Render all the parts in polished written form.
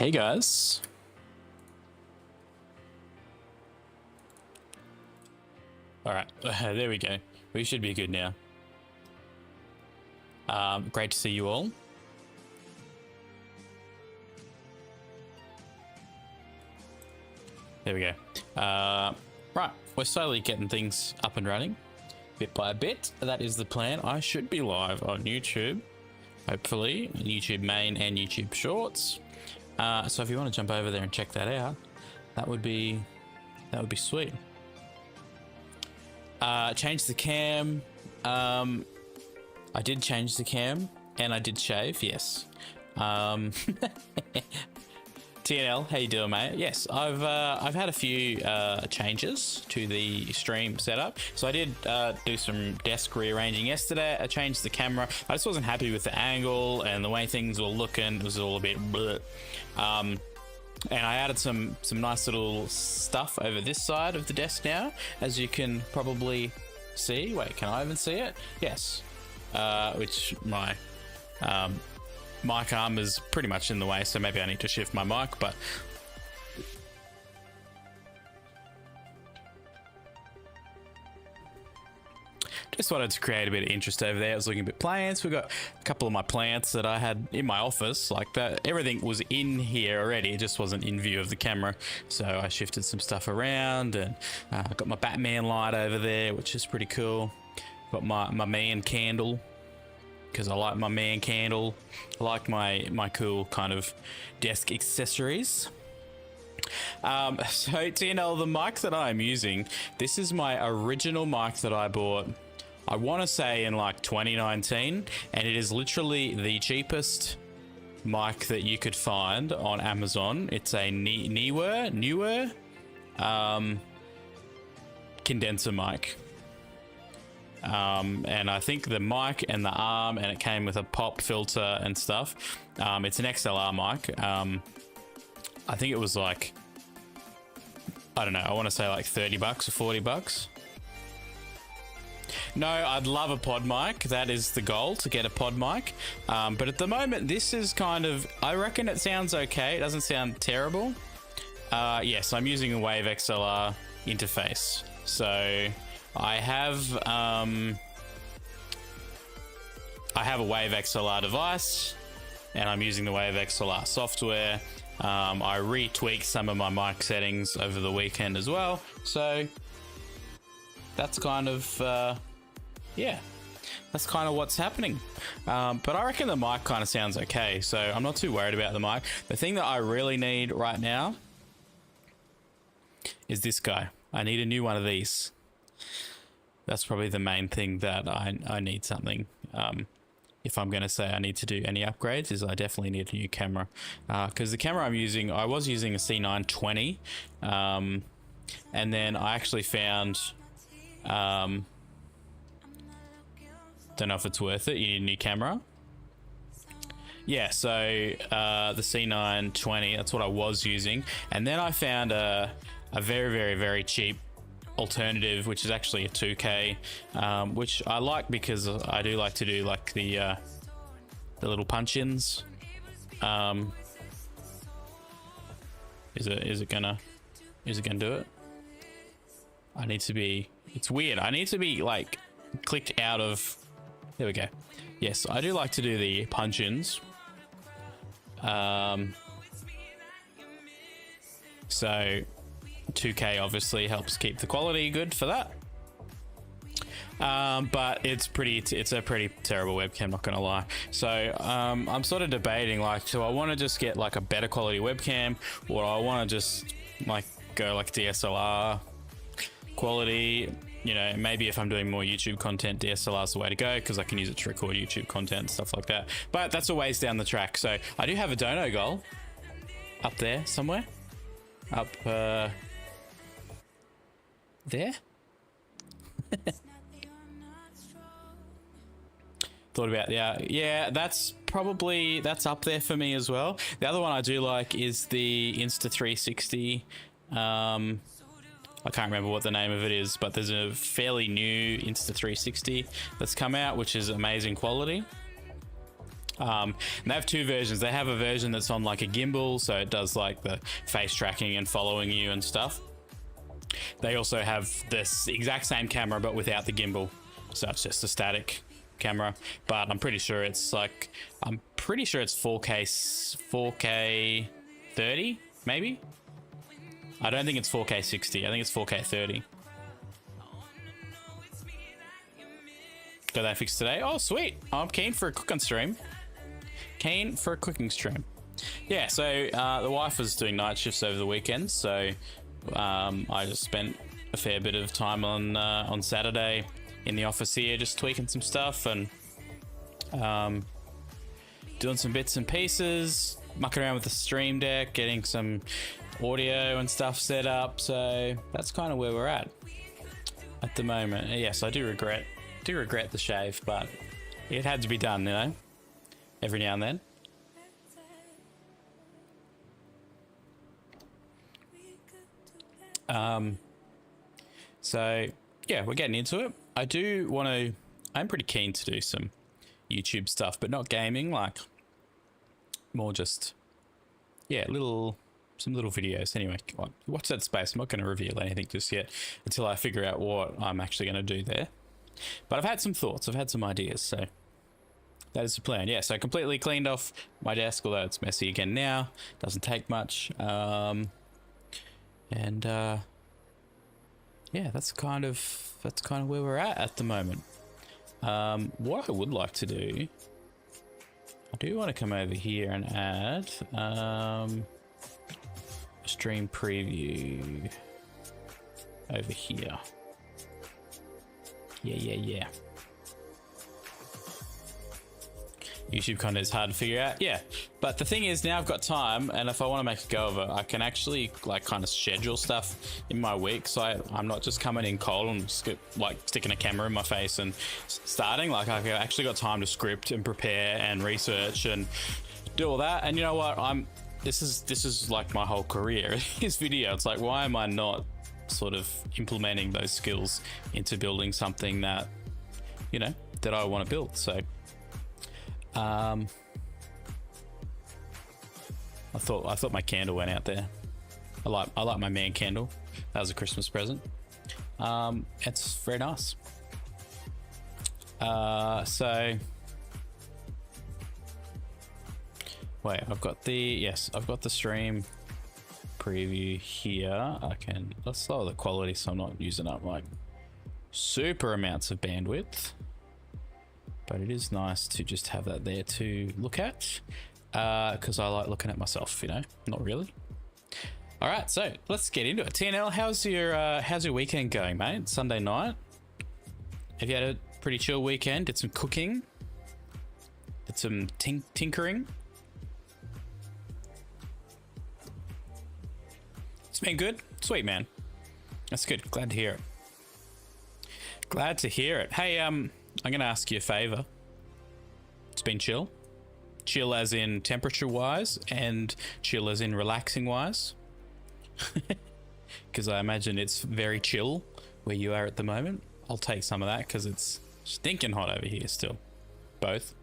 Hey guys. All right, there we go. We should be good now. Great to see you all. There we go. Right, we're slowly getting things up and running, bit by bit. That is the plan. I should be live on YouTube, hopefully, YouTube main and YouTube Shorts. So if you want to jump over there and check that out, that would be sweet. Change the cam. I did change the cam and I did shave. Yes. TNL, how you doing, mate? Yes, I've had a few changes to the stream setup. So I did do some desk rearranging yesterday. I changed the camera. I just wasn't happy with the angle and the way things were looking. It was all a bit bleh. And I added some nice little stuff over this side of the desk now, as you can probably see. Wait, can I even see it? Yes. Which my mic arm is pretty much in the way, so maybe I need to shift my mic, but just wanted to create a bit of interest over there. I was looking at plants. We got a couple of my plants that I had in my office, like that. Everything was in here already. It just wasn't in view of the camera. So I shifted some stuff around, and I got my Batman light over there, which is pretty cool. Got my man candle, because I like my man candle. I like my cool kind of desk accessories. So TNL, the mic that I'm using, this is my original mic that I bought, I want to say in like 2019, and it is literally the cheapest mic that you could find on Amazon. It's a newer condenser mic. And I think the mic and the arm, and it came with a pop filter and stuff. It's an XLR mic. I think it was like, I don't know, I want to say like 30 bucks or 40 bucks. No, I'd love a pod mic. That is the goal, to get a pod mic. But at the moment, this is kind of, I reckon it sounds okay. It doesn't sound terrible. Yes, I'm using a Wave XLR interface. So I have a Wave XLR device, and I'm using the Wave XLR software. I retweaked some of my mic settings over the weekend as well. So that's kind of, yeah, that's kind of what's happening. But I reckon the mic kind of sounds okay, so I'm not too worried about the mic. The thing that I really need right now is this guy. I need a new one of these. That's probably the main thing that I need something. If I'm going to say I need to do any upgrades, is I definitely need a new camera. Because the camera I'm using, I was using a C920. And then I actually found, don't know if it's worth it. You need a new camera. Yeah, so the C920, that's what I was using. And then I found a very, very, very cheap alternative, which is actually a 2K, which I like because I do like to do like the little punch-ins. Is it gonna do it? I need to be, it's weird, I need to be like clicked out of, there we go. Yes, I do like to do the punch-ins. So 2K obviously helps keep the quality good for that. But it's a pretty terrible webcam, not gonna lie. So I'm sort of debating, like, do I want to just get like a better quality webcam, or I want to just like go like DSLR quality? You know, maybe if I'm doing more YouTube content, DSLR is the way to go, because I can use it to record YouTube content and stuff like that. But that's a ways down the track. So I do have a dono goal up there somewhere, up there. Thought about, yeah, that's up there for me as well. The other one I do like is the Insta360. I can't remember what the name of it is, but there's a fairly new Insta360 that's come out, which is amazing quality. And they have two versions. They have a version that's on like a gimbal, so it does like the face tracking and following you and stuff. They also have this exact same camera but without the gimbal, so it's just a static camera. But I'm pretty sure it's 4K 30 maybe. I don't think it's 4K 60. I think it's 4K 30. Got that fixed today. Oh sweet, I'm keen for a cooking stream. Yeah, so the wife was doing night shifts over the weekend, so I just spent a fair bit of time on Saturday in the office here, just tweaking some stuff and doing some bits and pieces, mucking around with the stream deck, getting some audio and stuff set up. So that's kind of where we're at the moment. Yes, I do regret the shave, but it had to be done, you know, every now and then. So yeah, we're getting into it. I'm pretty keen to do some YouTube stuff, but not gaming, like more just, yeah, some little videos. Anyway, watch that space. I'm not going to reveal anything just yet until I figure out what I'm actually going to do there. But I've had some thoughts, I've had some ideas, so that is the plan. Yeah, so I completely cleaned off my desk, although it's messy again now. Doesn't take much. Yeah, that's kind of where we're at the moment. What I would like to do, I do want to come over here and add stream preview over here. Yeah. YouTube content is hard to figure out. Yeah, but the thing is, now I've got time, and if I want to make a go of it, I can actually like kind of schedule stuff in my week, so I'm not just coming in cold and like sticking a camera in my face and starting. Like I've actually got time to script and prepare and research and do all that. And you know what? This is like my whole career. This video. It's like, why am I not sort of implementing those skills into building something that, you know, that I want to build? So I thought my candle went out there. I like my man candle. That was a Christmas present. It's very nice. So wait, I've got the stream preview here. Let's lower the quality so I'm not using up like super amounts of bandwidth. But it is nice to just have that there to look at, because I like looking at myself, you know, not really. All right, so let's get into it. TNL, how's your weekend going, mate? It's Sunday night. Have you had a pretty chill weekend? Did some cooking? Did some tinkering? It's been good. Sweet, man. That's good. Glad to hear it. Hey, I'm gonna ask you a favor. It's been chill. Chill as in temperature wise, and chill as in relaxing wise. Because I imagine it's very chill where you are at the moment. I'll take some of that because it's stinking hot over here still. Both.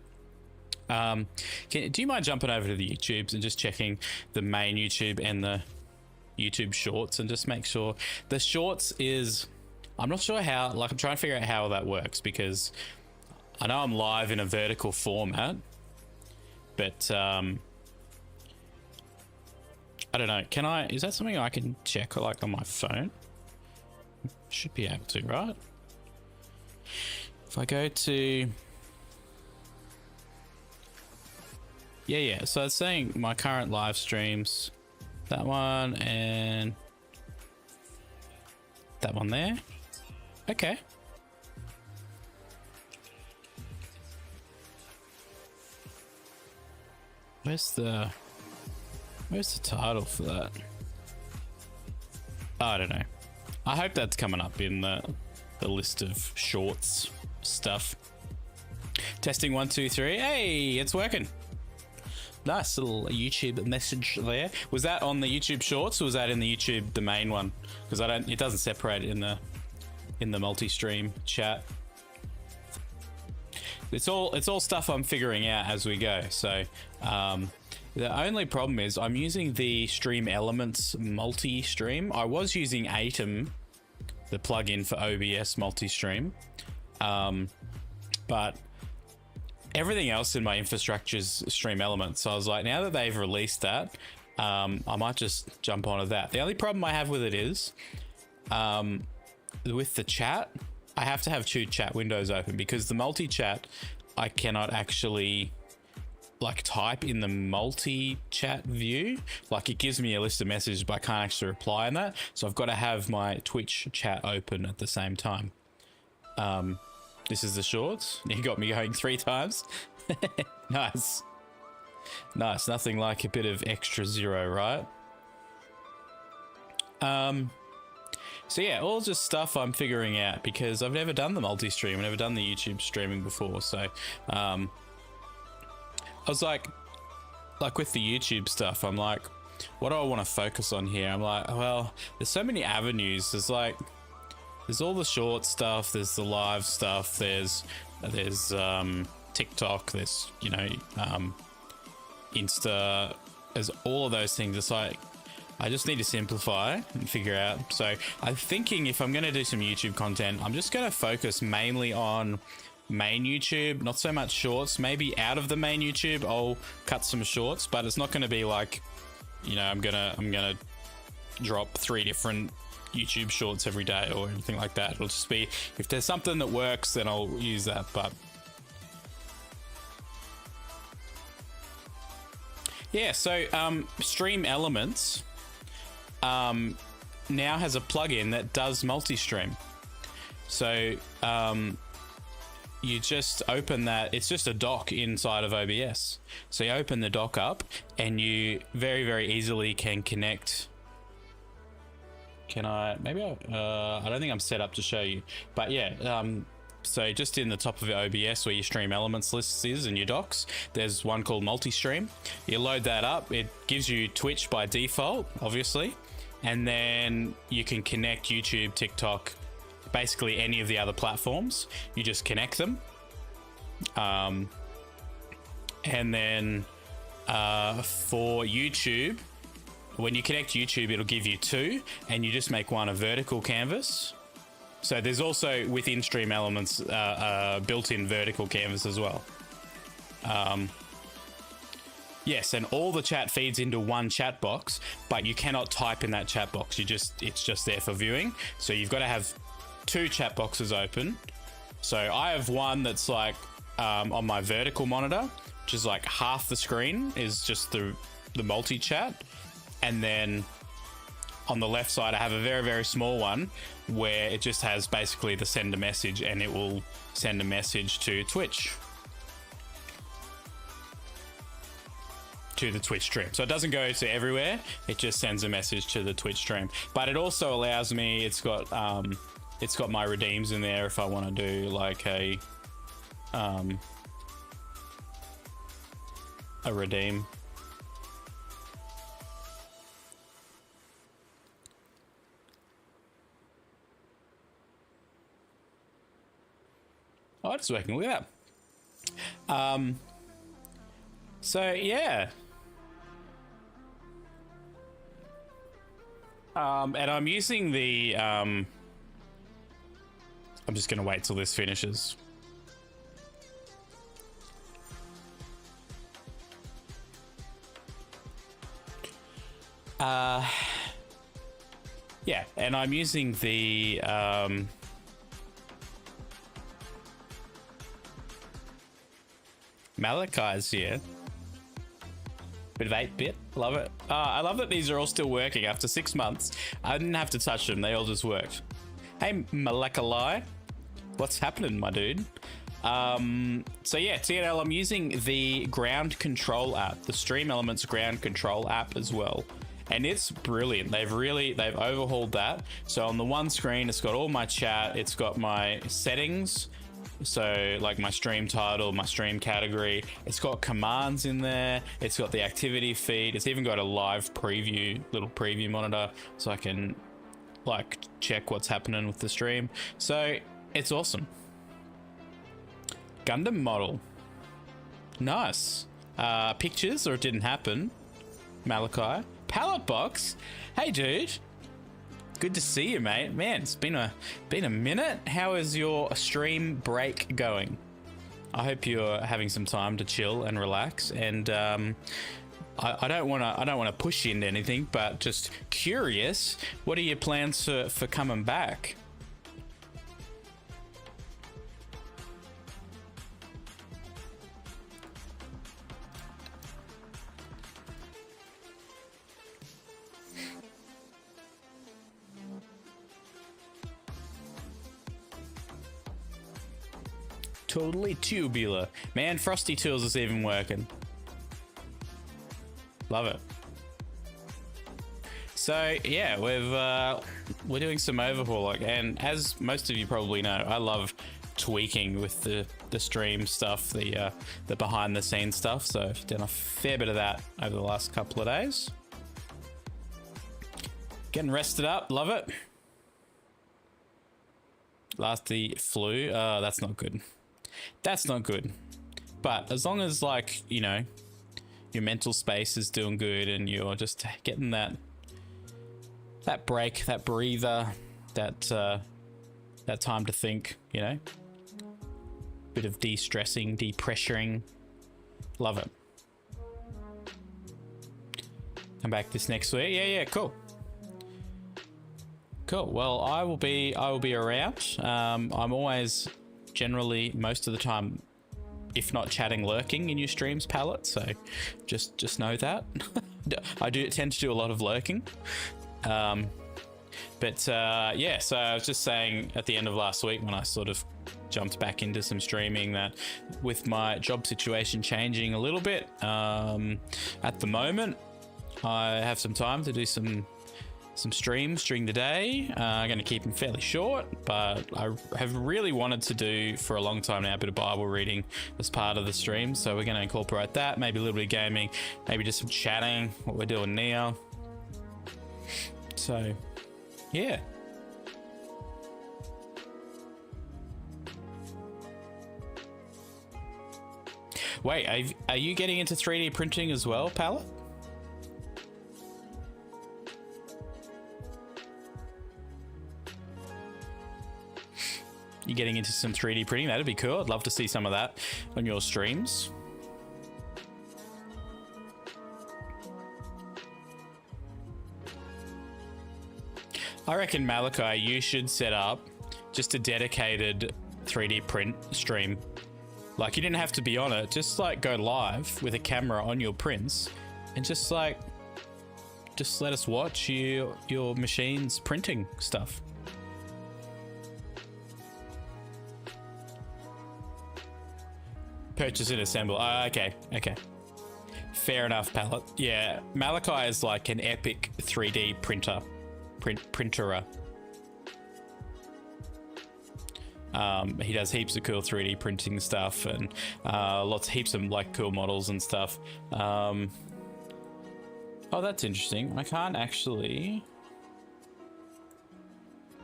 Do you mind jumping over to the YouTubes and just checking the main YouTube and the YouTube shorts, and just make sure the shorts is, I'm not sure how, like I'm trying to figure out how that works, because I know I'm live in a vertical format, but I don't know. Is that something I can check like on my phone? Should be able to, right? If I go to, yeah. So it's saying my current live streams, that one and that one there. Okay. Where's the title for that? I don't know. I hope that's coming up in the list of shorts stuff. Testing 1 2 3. Hey, it's working. Nice little YouTube message there. Was that on the YouTube shorts, or was that in the YouTube, the main one? Because it doesn't separate in the multi-stream chat. it's all stuff I'm figuring out as we go. So the only problem is I'm using the Stream Elements multi-stream. I was using Atom, the plugin for OBS multi-stream, but everything else in my infrastructure is Stream Elements. So I was like, now that they've released that, I might just jump onto that. The only problem I have with it is with the chat, I have to have two chat windows open because the multi-chat, I cannot actually like type in the multi-chat view. Like it gives me a list of messages, but I can't actually reply on that. So I've got to have my Twitch chat open at the same time. This is the shorts. You got me going 3 times. Nice. Nice. Nothing like a bit of extra zero, right? So yeah, all just stuff I'm figuring out because I've never done the multi-stream. I've never done the YouTube streaming before. So I was like with the YouTube stuff, I'm like, what do I want to focus on here? I'm like, well, there's so many avenues. There's all the short stuff, there's the live stuff, there's TikTok, there's, you know, Insta, there's all of those things. It's like, I just need to simplify and figure out. So I'm thinking if I'm going to do some YouTube content, I'm just going to focus mainly on main YouTube, not so much shorts. Maybe out of the main YouTube, I'll cut some shorts, but it's not going to be like, you know, I'm gonna drop 3 different YouTube shorts every day or anything like that. It'll just be, if there's something that works, then I'll use that. But yeah, so Stream Elements now has a plugin that does multi-stream. So you just open that, it's just a dock inside of OBS. So you open the dock up and you very, very easily can connect. Can I, maybe I don't think I'm set up to show you, but yeah, so just in the top of your OBS where your Stream Elements list is and your docs, there's one called multi-stream. You load that up, it gives you Twitch by default, obviously, and then you can connect YouTube, TikTok, basically any of the other platforms. You just connect them, and then for YouTube, when you connect YouTube, it'll give you 2, and you just make one a vertical canvas. So there's also within Stream Elements built-in vertical canvas as well. Yes, and all the chat feeds into one chat box, but you cannot type in that chat box. It's just there for viewing. So you've got to have 2 chat boxes open. So I have one that's like on my vertical monitor, which is like half the screen is just the multi-chat. And then on the left side, I have a very, very small one where it just has basically the send a message, and it will send a message to Twitch, to the Twitch stream. So it doesn't go to everywhere. It just sends a message to the Twitch stream. But it also allows me, it's got my redeems in there if I want to do like a redeem. Oh, it's working with that. So yeah. And I'm using the I'm just gonna wait till this finishes. Yeah, and I'm using the Malachi's here. Bit of 8-bit, love it. I love that these are all still working after 6 months. I didn't have to touch them, they all just worked. Hey Malachali, what's happening, my dude? So yeah, TNL, I'm using the ground control app, the Stream Elements ground control app as well. And it's brilliant. They've overhauled that. So on the one screen, it's got all my chat, it's got my settings, so like my stream title, my stream category, it's got commands in there, it's got the activity feed, it's even got a live preview, little preview monitor, so I can like check what's happening with the stream. So it's awesome. Gundam model. Nice. Pictures, or it didn't happen. Malachi. Pallet box. Hey, dude. Good to see you, mate. Man, it's been a minute. How is your stream break going? I hope you're having some time to chill and relax. And I don't want to push you into anything, but just curious. What are your plans for coming back? Totally tubular. Man, Frosty Tools is even working. Love it. So yeah, we're doing some overhaul, and as most of you probably know, I love tweaking with the stream stuff, the behind the scenes stuff. So I've done a fair bit of that over the last couple of days. Getting rested up, love it. Last the flu, that's not good. That's not good. But as long as, like, you know, your mental space is doing good and you're just getting that break, that breather, that time to think, you know, bit of de-stressing, de-pressuring, love it. Come back this next week. Yeah, cool. Cool. Well, I will be around. I'm always, generally, most of the time, if not chatting, lurking in your streams, Palette. So just know that. I do tend to do a lot of lurking. Yeah, so I was just saying at the end of last week when I sort of jumped back into some streaming that with my job situation changing a little bit, at the moment I have some time to do some streams during the day. I'm going to keep them fairly short, but I have really wanted to do for a long time now a bit of Bible reading as part of the stream, so we're going to incorporate that, maybe a little bit of gaming, maybe just some chatting, what we're doing now. So yeah. Wait, are you getting into 3D printing as well, Palette? You getting into some 3D printing? That'd be cool. I'd love to see some of that on your streams. I reckon, Malachi, you should set up just a dedicated 3D print stream. Like, you didn't have to be on it. Just like go live with a camera on your prints and just let us watch your machines printing stuff. Purchase and assemble. Okay. Fair enough, Palette. Yeah, Malachi is like an epic 3D printerer. He does heaps of cool 3D printing stuff and heaps of like cool models and stuff. Oh, that's interesting. I can't actually.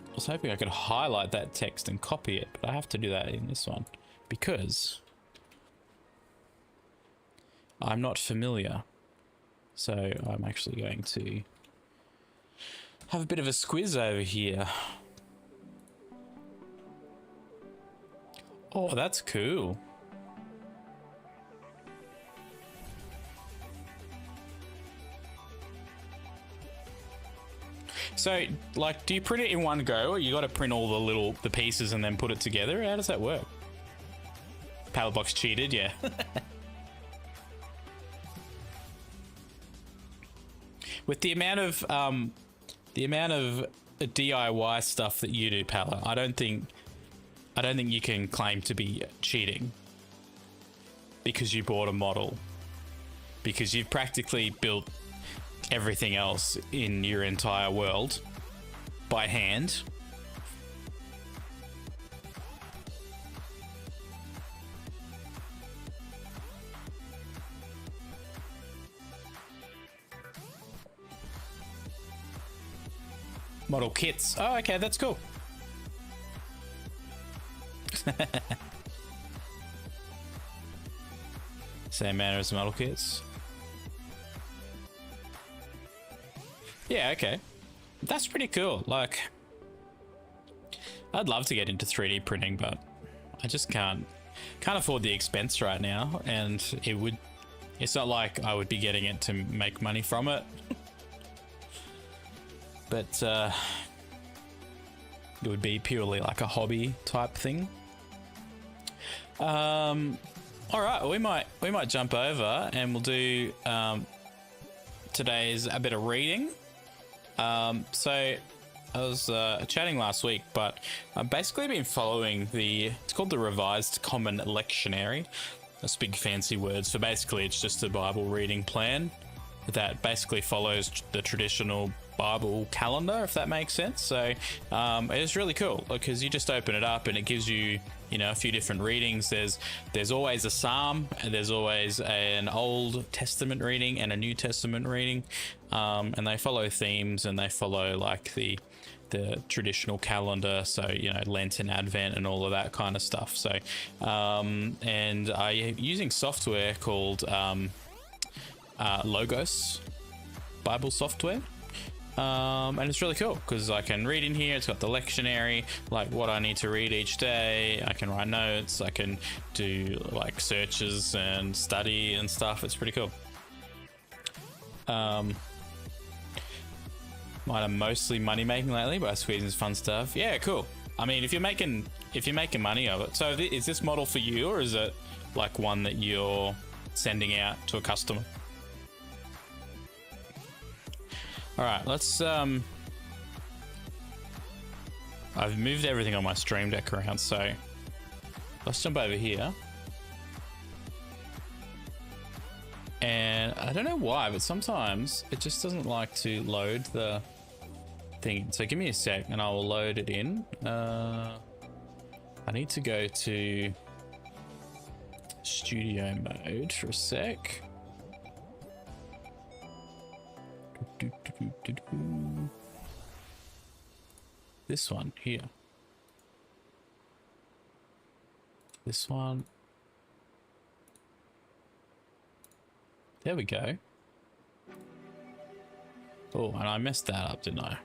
I was hoping I could highlight that text and copy it, but I have to do that in this one because I'm not familiar. So I'm actually going to have a bit of a squiz over here. Oh, that's cool. So, like, do you print it in one go, or you got to print all the pieces and then put it together? How does that work? Pallet box cheated, yeah. With the amount of DIY stuff that you do, Pallet, I don't think you can claim to be cheating because you bought a model, because you've practically built everything else in your entire world by hand. Model kits. Oh, okay, that's cool. Same manner as model kits. Yeah, okay. That's pretty cool. Like, I'd love to get into 3D printing, but I just can't afford the expense right now, and it's not like I would be getting it to make money from it. But it would be purely like a hobby type thing. All right, we might jump over and we'll do today's a bit of reading. So I was chatting last week, but I've basically been following it's called the Revised Common Lectionary. That's big fancy words. So basically it's just a Bible reading plan that basically follows the traditional Bible calendar, if that makes sense. So it is really cool because you just open it up and it gives you, a few different readings. There's always a Psalm, and there's always an Old Testament reading and a New Testament reading, and they follow themes and they follow like the traditional calendar, so Lent and Advent and all of that kind of stuff. So and I'm using software called Logos Bible software. And it's really cool because I can read in here. It's got the lectionary, like what I need to read each day. I can write notes. I can do like searches and study and stuff. It's pretty cool. Mine are mostly money making lately, but I squeeze in fun stuff. Yeah, cool. I mean, if you're making money of it. So is this model for you, or is it like one that you're sending out to a customer? All right, let's I've moved everything on my stream deck around, so let's jump over here. And I don't know why, but sometimes it just doesn't like to load the thing. So give me a sec and I will load it in. I need to go to studio mode for a sec. This one here. This one. There we go. Oh, and I messed that up, didn't I?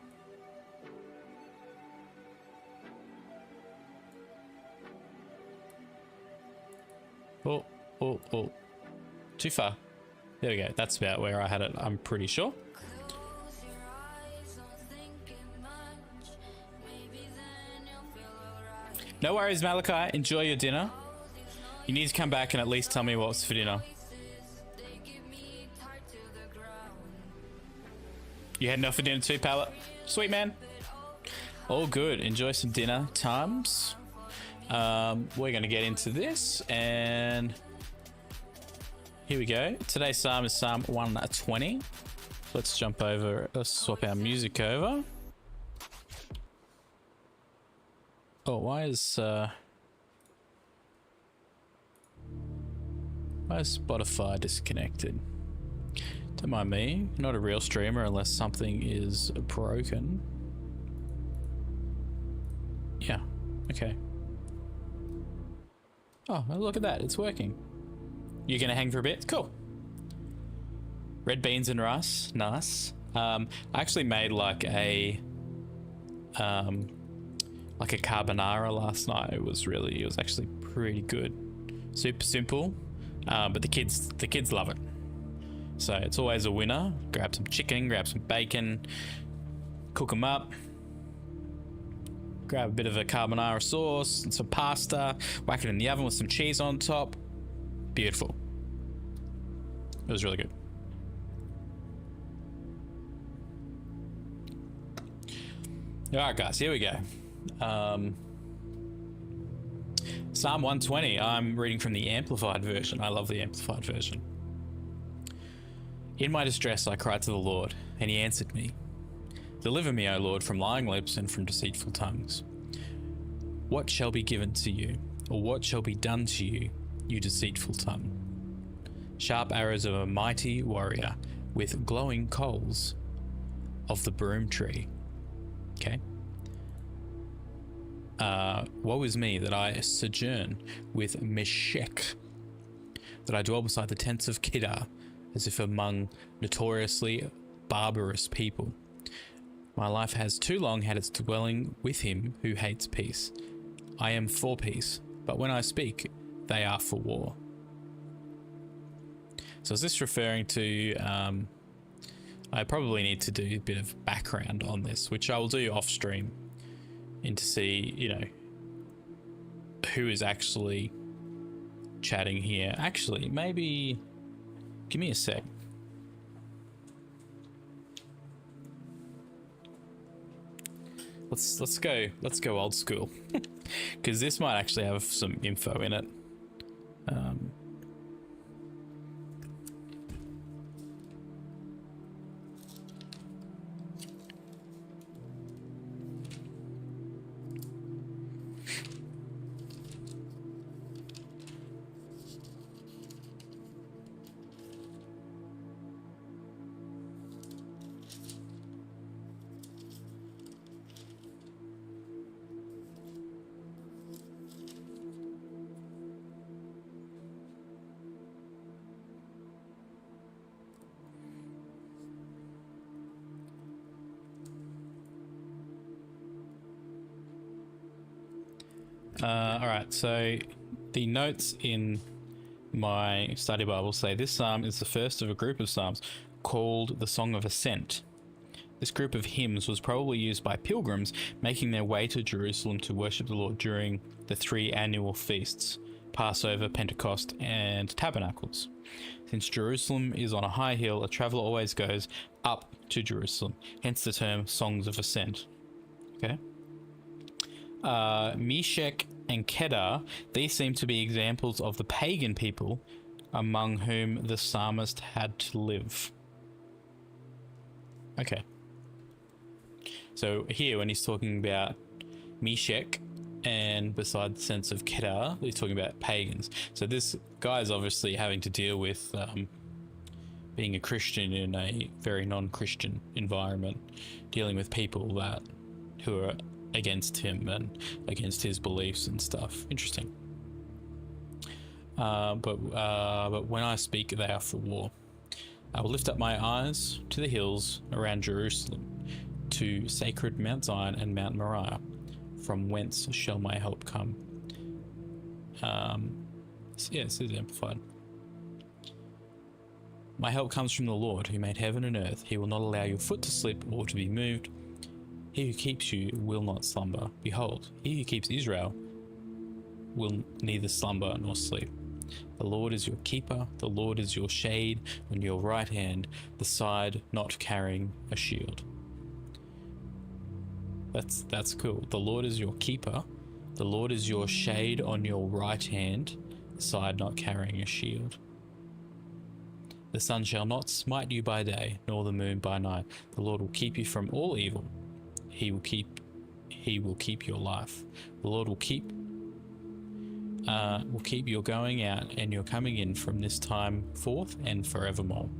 Oh. Too far. There we go. That's about where I had it, I'm pretty sure. No worries, Malachi. Enjoy your dinner. You need to come back and at least tell me what's for dinner. You heading off for dinner too, Pallet? Sweet, man. All good. Enjoy some dinner times. We're going to get into this, and here we go. Today's psalm is Psalm 120. Let's jump over. Let's swap our music over. Oh, why is Spotify disconnected? Don't mind me. Not a real streamer unless something is broken. Yeah. Okay. Oh, look at that. It's working. You're gonna hang for a bit? Cool. Red beans and rice. Nice. I actually made like a carbonara last night. It was actually pretty good. Super simple, but the kids love it. So it's always a winner. Grab some chicken, grab some bacon, cook them up. Grab a bit of a carbonara sauce and some pasta, whack it in the oven with some cheese on top. Beautiful. It was really good. All right, guys, here we go. Psalm 120. I'm reading from the Amplified version. I love the Amplified version. In my distress, I cried to the Lord, and he answered me. Deliver me, O Lord, from lying lips and from deceitful tongues. What shall be given to you, or what shall be done to you, you deceitful tongue? Sharp arrows of a mighty warrior with glowing coals of the broom tree. Okay. Woe is me that I sojourn with Meshech, that I dwell beside the tents of Kedar, as if among notoriously barbarous people. My life has too long had its dwelling with him who hates peace. I am for peace, but when I speak, they are for war. So is this referring to... I probably need to do a bit of background on this, which I will do off stream, and to see, you know, who is actually chatting here. Actually, maybe give me a sec. Let's go old school, because this might actually have some info in it. All right, so the notes in my study Bible say this psalm is the first of a group of psalms called the Song of Ascent. This group of hymns was probably used by pilgrims making their way to Jerusalem to worship the Lord during the 3 annual feasts, Passover, Pentecost, and Tabernacles. Since Jerusalem is on a high hill, a traveler always goes up to Jerusalem, hence the term Songs of Ascent. Okay. Meshech and Kedar, these seem to be examples of the pagan people among whom the psalmist had to live. Okay. So here, when he's talking about Meshech and beside the sense of Kedar, he's talking about pagans. So this guy is obviously having to deal with being a Christian in a very non-Christian environment, dealing with people who are against him and against his beliefs and stuff. Interesting. But when I speak, they are for war. I will lift up my eyes to the hills around Jerusalem, to sacred Mount Zion and Mount Moriah. From whence shall my help come? This is amplified. My help comes from the Lord, who made heaven and earth. He will not allow your foot to slip or to be moved. He who keeps you will not slumber. Behold, he who keeps Israel will neither slumber nor sleep. The Lord is your keeper. The Lord is your shade on your right hand, the side not carrying a shield. That's cool. The Lord is your keeper. The Lord is your shade on your right hand, the side not carrying a shield. The sun shall not smite you by day, nor the moon by night. The Lord will keep you from all evil. He will keep your life. The Lord will keep your going out and your coming in from this time forth and forevermore.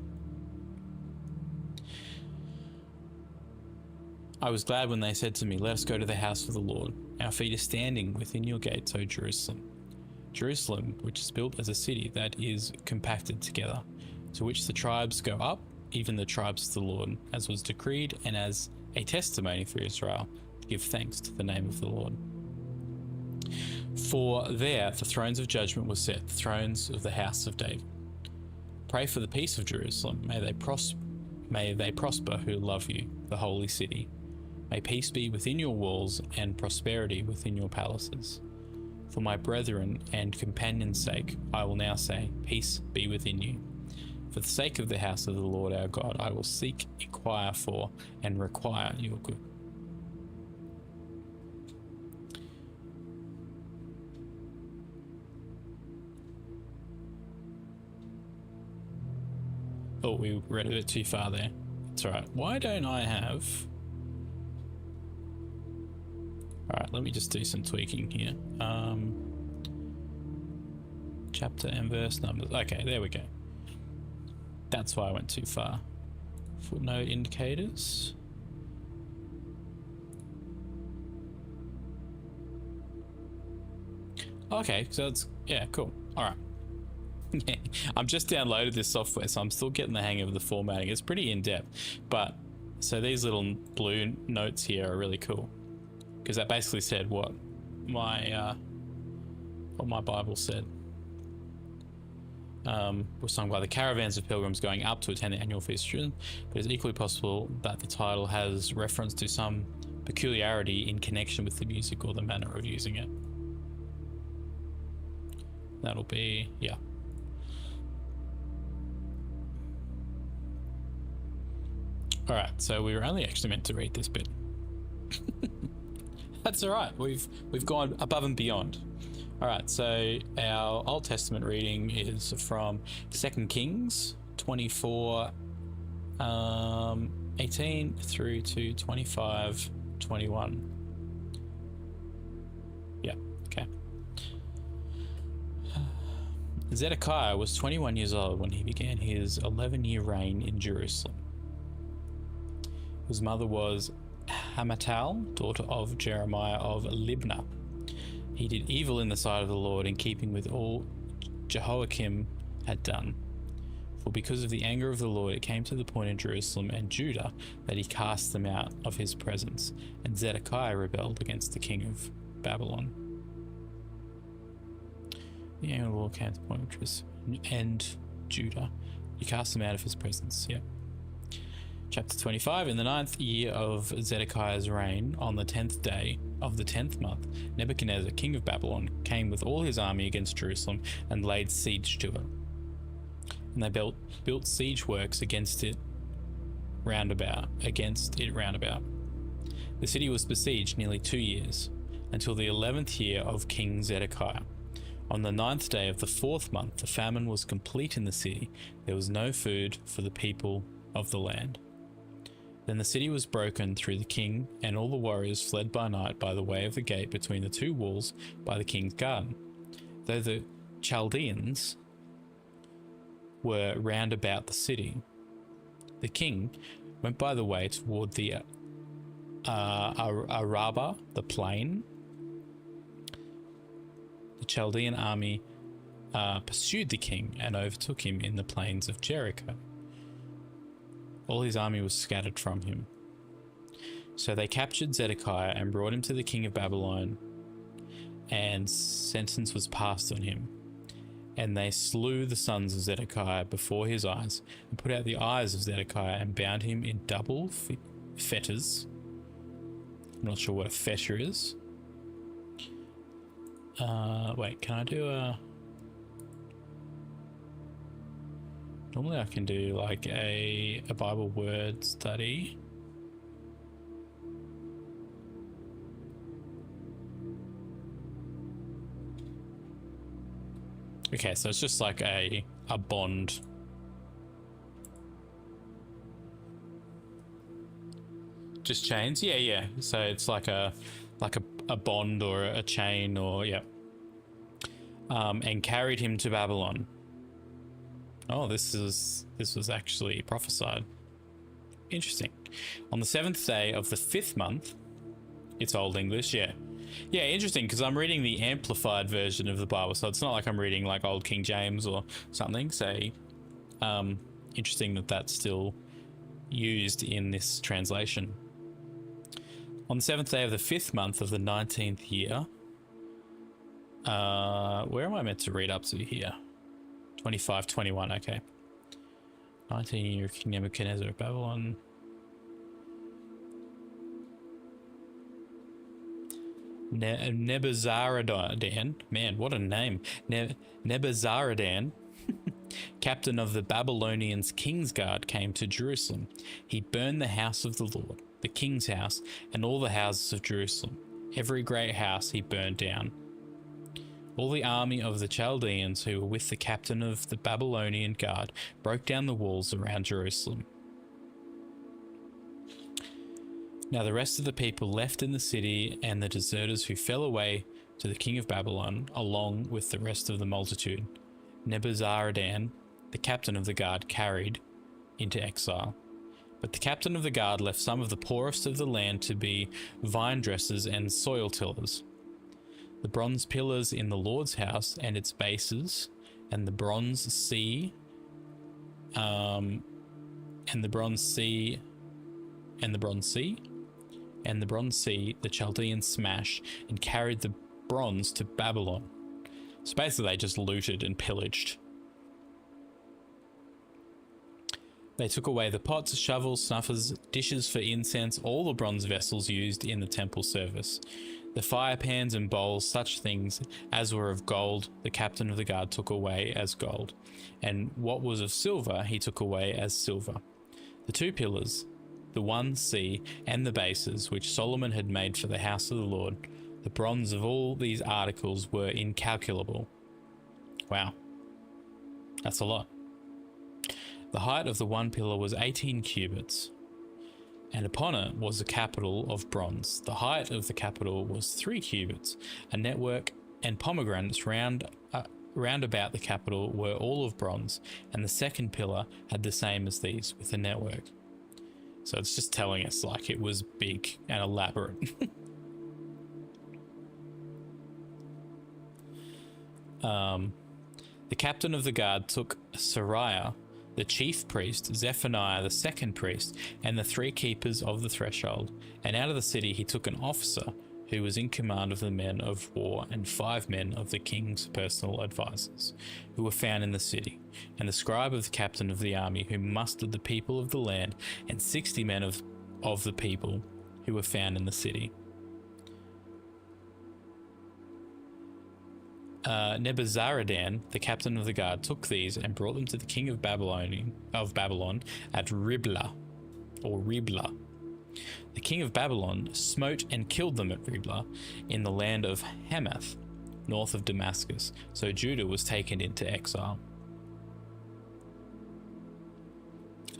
I was glad when they said to me, let us go to the house of the Lord. Our feet are standing within your gates, O Jerusalem. Jerusalem, which is built as a city that is compacted together, to which the tribes go up, even the tribes of the Lord, as was decreed and as a testimony for Israel, to give thanks to the name of the Lord. For there the thrones of judgment were set, the thrones of the house of David. Pray for the peace of Jerusalem. May they prosper who love you, the holy city. May peace be within your walls and prosperity within your palaces. For my brethren and companions' sake, I will now say, peace be within you. For the sake of the house of the Lord our God, I will seek, inquire for, and require your good. Oh, we read a bit too far there. It's alright. Why don't I have... Alright, let me just do some tweaking here. Chapter and verse numbers. Okay, there we go. That's why I went too far. Footnote indicators. Okay, so it's... yeah, cool. Alright. Yeah, I'm just downloaded this software, so I'm still getting the hang of the formatting. It's pretty in-depth, but so these little blue notes here are really cool because that basically said what my Bible said. Was sung by the caravans of pilgrims going up to attend the annual feast of Jerusalem, but it's equally possible that the title has reference to some peculiarity in connection with the music or the manner of using it. That'll be, yeah. All right, so we were only actually meant to read this bit. That's all right. We've gone above and beyond. All right, so our Old Testament reading is from 2 Kings 24, 18 through to 25, 21. Yeah, okay. Zedekiah was 21 years old when he began his 11-year reign in Jerusalem. His mother was Hamatal, daughter of Jeremiah of Libnah. He did evil in the sight of the Lord in keeping with all Jehoiakim had done. For because of the anger of the Lord, it came to the point in Jerusalem and Judah that he cast them out of his presence, and Zedekiah rebelled against the king of Babylon. The anger of the Lord came to the point of Jerusalem and Judah. He cast them out of his presence. Yep. Chapter 25. In the 9th year of Zedekiah's reign, on the 10th day of the 10th month, Nebuchadnezzar, king of Babylon, came with all his army against Jerusalem and laid siege to it. And they built siege works against it round about. The city was besieged nearly 2 years, until the 11th year of King Zedekiah. On the 9th day of the 4th month, the famine was complete in the city. There was no food for the people of the land. Then the city was broken through the king, and all the warriors fled by night by the way of the gate between the two walls by the king's garden. Though the Chaldeans were round about the city, the king went by the way toward the Araba, the plain. The Chaldean army pursued the king and overtook him in the plains of Jericho. All his army was scattered from him. So they captured Zedekiah and brought him to the king of Babylon, and sentence was passed on him. And they slew the sons of Zedekiah before his eyes, and put out the eyes of Zedekiah, and bound him in double fetters. I'm not sure what a fetter is. Wait, can I do a... Normally I can do like a Bible word study. Okay, so it's just like a bond. Just chains? Yeah. So it's like a bond or a chain or yeah. And carried him to Babylon. Oh, this was actually prophesied. Interesting. On the 7th day of the 5th month, it's Old English, yeah. Yeah, interesting, because I'm reading the amplified version of the Bible, so it's not like I'm reading like Old King James or something. So, interesting that that's still used in this translation. On the 7th day of the 5th month of the 19th year, where am I meant to read up to here? 25, 21, okay. 19 year King Nebuchadnezzar of Babylon. Nebuzaradan, man, what a name. Nebuzaradan, captain of the Babylonians' king's guard, came to Jerusalem. He burned the house of the Lord, the king's house, and all the houses of Jerusalem. Every great house he burned down. All the army of the Chaldeans who were with the captain of the Babylonian guard broke down the walls around Jerusalem. Now the rest of the people left in the city, and the deserters who fell away to the king of Babylon, along with the rest of the multitude, Nebuzaradan, the captain of the guard, carried into exile. But the captain of the guard left some of the poorest of the land to be vine dressers and soil tillers. The bronze pillars in the Lord's house and its bases and the Bronze Sea, and the Bronze Sea, and the Bronze Sea, and the Bronze Sea, the Chaldeans smashed and carried the bronze to Babylon. So basically they just looted and pillaged. They took away the pots, shovels, snuffers, dishes for incense, all the bronze vessels used in the temple service. The fire pans and bowls, such things as were of gold, the captain of the guard took away as gold. And what was of silver, he took away as silver. The two pillars, the one sea, and the bases, which Solomon had made for the house of the Lord, the bronze of all these articles were incalculable. Wow. That's a lot. The height of the one pillar was 18 cubits, and upon it was a capital of bronze. The height of the capital was 3 cubits. A network and pomegranates round about the capital were all of bronze, and the second pillar had the same as these, with a network. So it's just telling us like it was big and elaborate. The captain of the guard took Sariah, the chief priest, Zephaniah the second priest, and the 3 keepers of the threshold. And out of the city he took an officer who was in command of the men of war, and 5 men of the king's personal advisers, who were found in the city, and the scribe of the captain of the army, who mustered the people of the land, and 60 men of the people who were found in the city. Nebuzaradan, the captain of the guard, took these and brought them to the king of Babylon at Riblah, or Riblah. The king of Babylon smote and killed them at Riblah in the land of Hamath, north of Damascus. So Judah was taken into exile.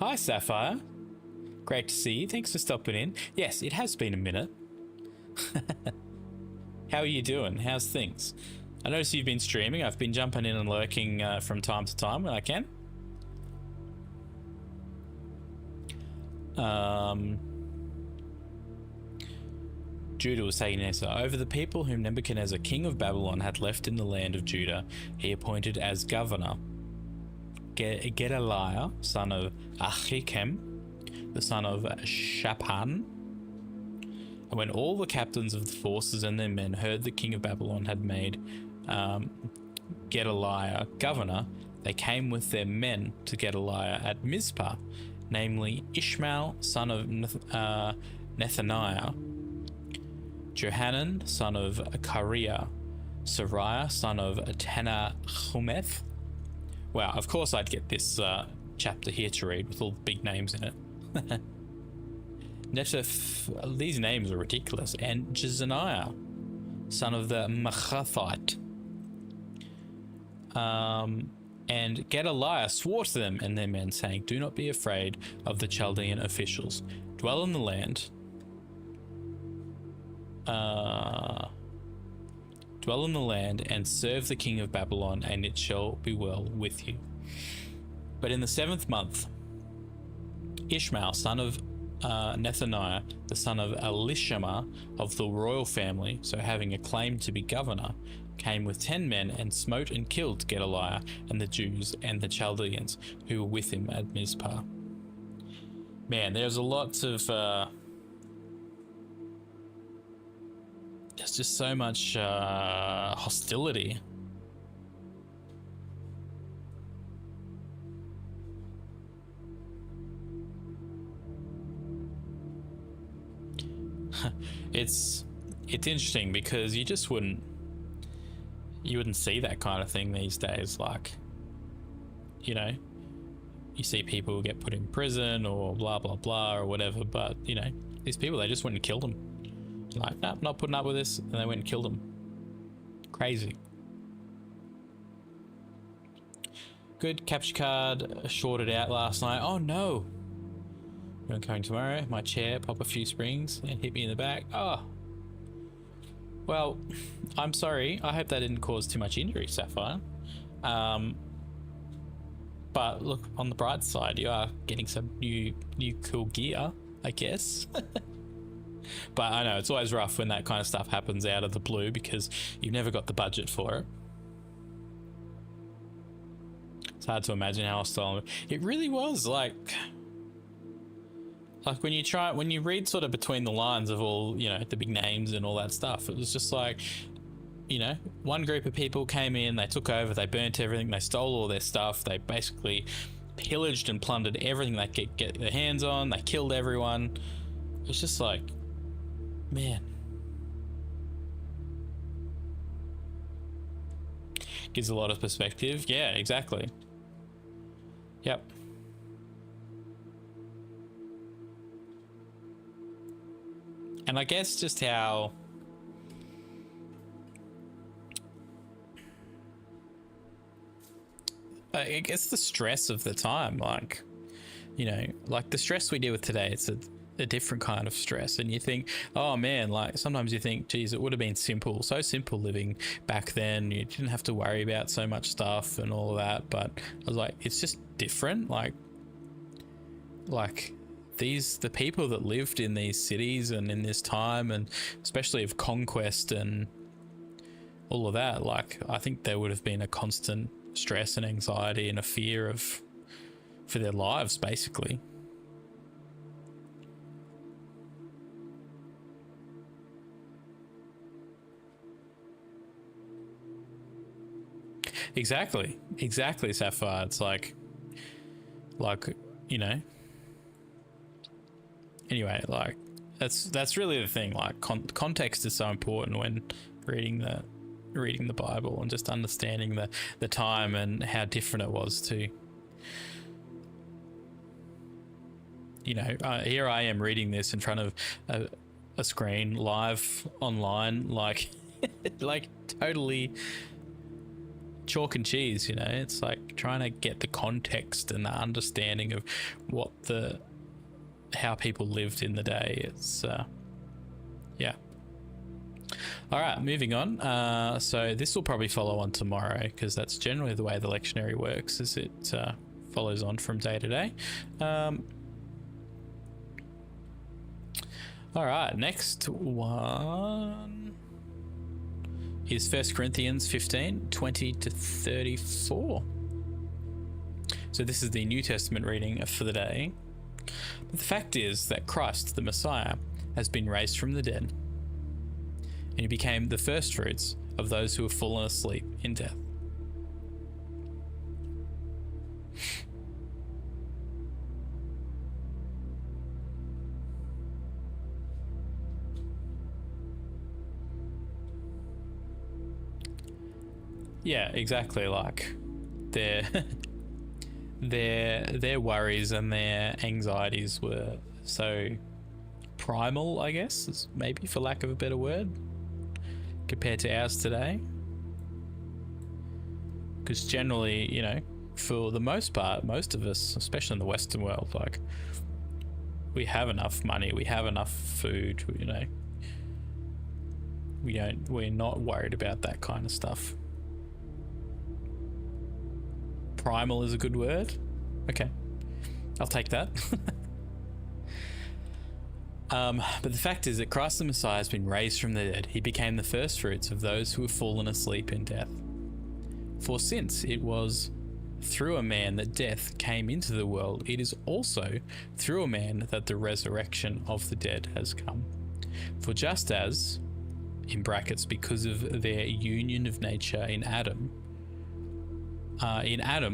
Hi, Sapphire. Great to see you. Thanks for stopping in. Yes, it has been a minute. How are you doing? How's things? I notice you've been streaming. I've been jumping in and lurking from time to time when I can. Judah was taken in. Over the people whom Nebuchadnezzar, king of Babylon, had left in the land of Judah, he appointed as governor Gedaliah, son of Ahikam, the son of Shaphan. And when all the captains of the forces and their men heard the king of Babylon had made Gedaliah governor, they came with their men to Gedaliah at Mizpah, namely Ishmael, son of Nethaniah, Johanan, son of Kareah, Sariah, son of Tanahumeth. Wow, of course I'd get this chapter here to read with all the big names in it. These names are ridiculous. And Jezaniah, son of the Machathite. And Gedaliah swore to them and their men, saying, do not be afraid of the Chaldean officials. Dwell in the land. Dwell in the land and serve the king of Babylon, and it shall be well with you. But in the 7th month, Ishmael, son of Nethaniah, the son of Elishama of the royal family, so having a claim to be governor, came with 10 men and smote and killed Gedaliah and the Jews and the Chaldeans who were with him at Mizpah. Man, there's a lot of there's just so much hostility. It's interesting because you just wouldn't see that kind of thing these days. Like, you know, you see people get put in prison or blah blah blah or whatever, but you know, these people, they just went and killed them. Like, nope, not putting up with this, and they went and killed them. Crazy. Good capture card shorted out last night. Oh no, I'm coming tomorrow. My chair pop a few springs and hit me in the back. Oh, well, I'm sorry. I hope that didn't cause too much injury, Sapphire. But look, on the bright side, you are getting some new cool gear, I guess. But I know it's always rough when that kind of stuff happens out of the blue because you've never got the budget for it. It's hard to imagine how hostile it really was. Like when you read sort of between the lines of all, you know, the big names and all that stuff, it was just like, you know, one group of people came in, they took over, they burnt everything, they stole all their stuff, they basically pillaged and plundered everything they could get their hands on, they killed everyone. It's just like, man. Gives a lot of perspective. Yeah, exactly. Yep. And I guess just how I guess the stress of the time, like, you know, like the stress we deal with today, it's a different kind of stress. And you think, oh man, like sometimes you think, geez, it would have been simple, so simple living back then. You didn't have to worry about so much stuff and all of that. But I was like, it's just different. Like the people that lived in these cities and in this time, and especially of conquest and all of that, like I think there would have been a constant stress and anxiety and a fear for their lives, basically. Exactly, Sapphire. It's like, you know. Anyway, like that's really the thing. Like context is so important when reading the Bible, and just understanding the time and how different it was to, you know, here I am reading this in front of a screen live online, like like totally chalk and cheese, you know. It's like trying to get the context and the understanding of how people lived in the day. It's yeah. All right, moving on. So this will probably follow on tomorrow, because that's generally the way the lectionary works, is it follows on from day to day. All right, next one is 1 Corinthians 15, 20 to 34. So this is the New Testament reading for the day. But the fact is that Christ, the Messiah, has been raised from the dead, and he became the firstfruits of those who have fallen asleep in death. Yeah, exactly. Like their worries and their anxieties were so primal, I guess, maybe for lack of a better word, compared to ours today. Because generally, you know, for the most part, most of us, especially in the Western world, like, we have enough money, we have enough food, you know, we're not worried about that kind of stuff. Primal is a good word. Okay, I'll take that. But the fact is that Christ the Messiah has been raised from the dead. He became the firstfruits of those who have fallen asleep in death. For since it was through a man that death came into the world, it is also through a man that the resurrection of the dead has come. For just as, in brackets, because of their union of nature in Adam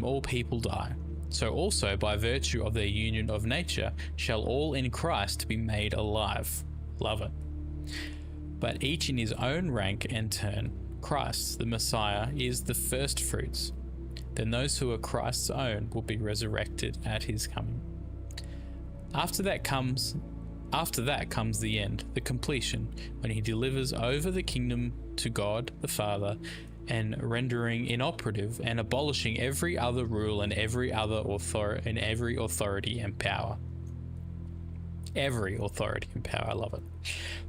all people die, so also by virtue of their union of nature shall all in Christ be made alive. Love it. But each in his own rank and turn. Christ, the Messiah, is the first fruits. Then those who are Christ's own will be resurrected at his coming. After that comes the end, the completion, when he delivers over the kingdom to God the Father, and rendering inoperative and abolishing every other rule and every authority and power. Every authority and power, I love it.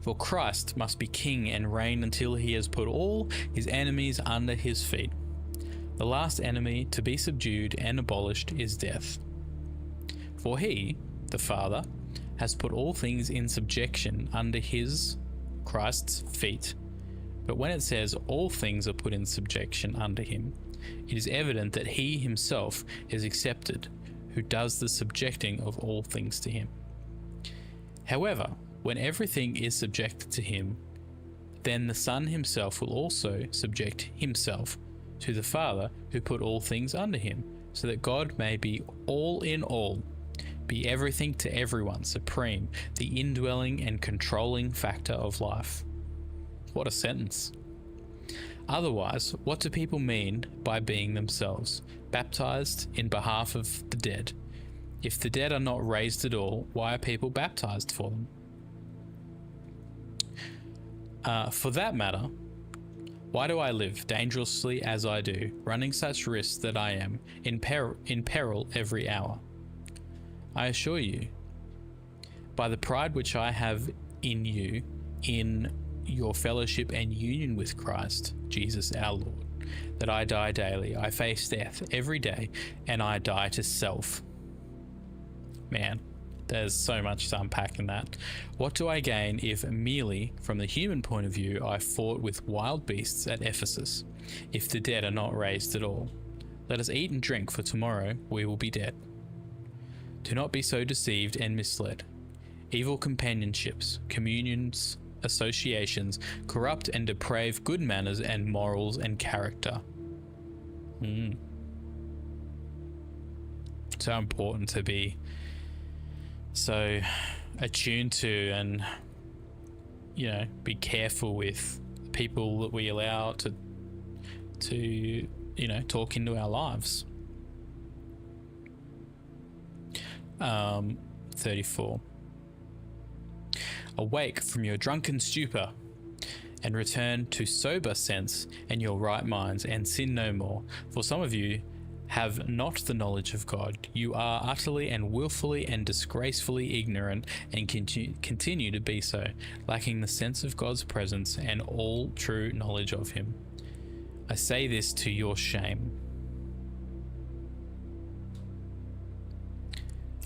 For Christ must be king and reign until he has put all his enemies under his feet. The last enemy to be subdued and abolished is death. For he, the Father, has put all things in subjection under his, Christ's, feet. But when it says all things are put in subjection under him, it is evident that he himself is accepted, who does the subjecting of all things to him. However, when everything is subjected to him, then the Son himself will also subject himself to the Father, who put all things under him, so that God may be all in all, be everything to everyone, supreme, the indwelling and controlling factor of life. What a sentence. Otherwise, what do people mean by being themselves, baptized in behalf of the dead? If the dead are not raised at all, why are people baptized for them? For that matter, why do I live dangerously as I do, running such risks that I am in peril every hour? I assure you, by the pride which I have in you, in your fellowship and union with Christ, Jesus our Lord, that I die daily. I face death every day, and I die to self. Man, there's so much to unpack in that. What do I gain if merely from the human point of view I fought with wild beasts at Ephesus, if the dead are not raised at all? Let us eat and drink, for tomorrow we will be dead. Do not be so deceived and misled. Evil companionships, communions, associations corrupt and deprave good manners and morals and character. So important to be so attuned to, and be careful with people that we allow to talk into our lives. 34. Awake from your drunken stupor and return to sober sense and your right minds, and sin no more. For some of you have not the knowledge of God. You are utterly and willfully and disgracefully ignorant, and continue to be so, lacking the sense of God's presence and all true knowledge of him. I say this to your shame.